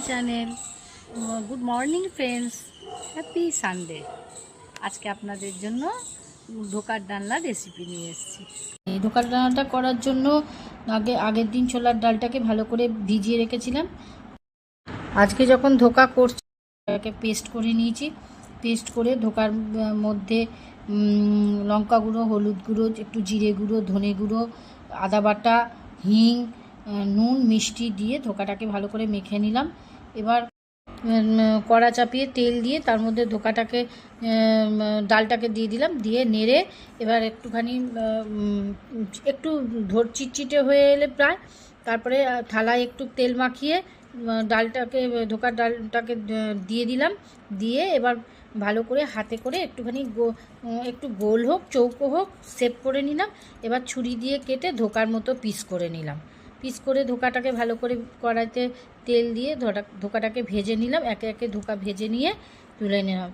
Channel. Good morning friends, happy Sunday. আজকে আপনাদের জন্য ধোকার ডালনার রেসিপি নিয়ে এসেছি। এই ধোকার ডালনাটা করার জন্য আগের দিন ছোলার ডালটাকে ভালো করে ভিজিয়ে রেখেছিলাম। আজকে যখন ধোকা করছি এটাকে পেস্ট করে নিয়েছি। পেস্ট করে ধোকার মধ্যে লঙ্কা গুঁড়ো, হলুদ গুঁড়ো, একটু জিরে গুঁড়ো, ধনে গুঁড়ো, আদা বাটা, হিং, নুন, মিষ্টি দিয়ে ধোকাটাকে ভালো করে মেখে নিলাম। এবার কড়া চাপিয়ে তেল দিয়ে তার মধ্যে ধোকাটাকে ডালটাকে দিয়ে দিলাম, দিয়ে নেড়ে এবার একটুখানি একটু চিটচিটে হয়ে এলে প্রায়, তারপরে থালায় একটু তেল মাখিয়ে ডালটাকে ধোকার ডালটাকে দিয়ে দিলাম। দিয়ে এবার ভালো করে হাতে করে একটুখানি একটু গোল হোক, চৌকো হোক, শেপ করে নিলাম। এবার ছুরি দিয়ে কেটে ধোকার মতো পিস করে নিলাম। পিস করে ধোকাটাকে ভালো করে কড়াইতে তেল দিয়ে ধোকাটাকে ভেজে নিলাম। একে একে ধোকা ভেজে নিয়ে তুলে নিলাম।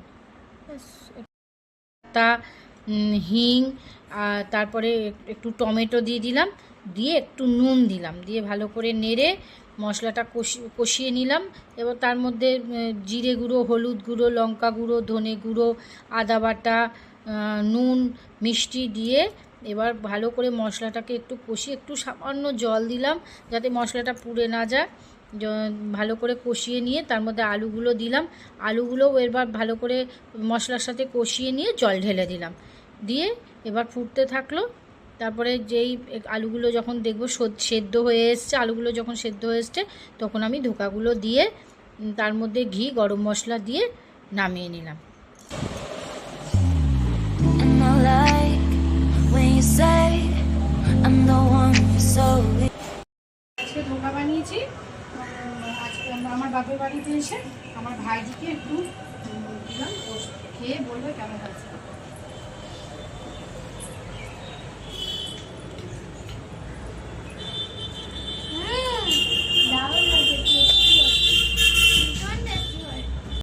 তা হিং, তারপরে একটু টমেটো দিয়ে দিলাম, দিয়ে একটু নুন দিলাম, দিয়ে ভালো করে নেড়ে মশলাটা কষিয়ে নিলাম। এবার তার মধ্যে জিরে গুঁড়ো, হলুদ গুঁড়ো, লঙ্কা গুঁড়ো, ধনে গুঁড়ো, আদা বাটা, নুন, মিষ্টি দিয়ে এবার ভালো করে মশলাটাকে একটু কষিয়ে একটু সামান্য জল দিলাম যাতে মশলাটা পুড়ে না যায়। ভালো করে কষিয়ে নিয়ে তার মধ্যে আলুগুলো দিলাম। আলুগুলোও এবার ভালো করে মশলার সাথে কষিয়ে নিয়ে জল ঢেলে দিলাম। দিয়ে এবার ফুটতে থাকলো। তারপরে যেই আলুগুলো যখন দেখব সেদ্ধ হয়ে এসছে, আলুগুলো যখন সেদ্ধ হয়ে এসছে তখন আমি ধোকাগুলো দিয়ে তার মধ্যে ঘি, গরম মশলা দিয়ে নামিয়ে নিলাম। আজকে ধোকা বানিয়েছি। আজকে আমার বাপের বাড়িতে এসে আমার ভাইজিকে একটু দিলাম, খেয়ে বলবে কেমন হয়েছে।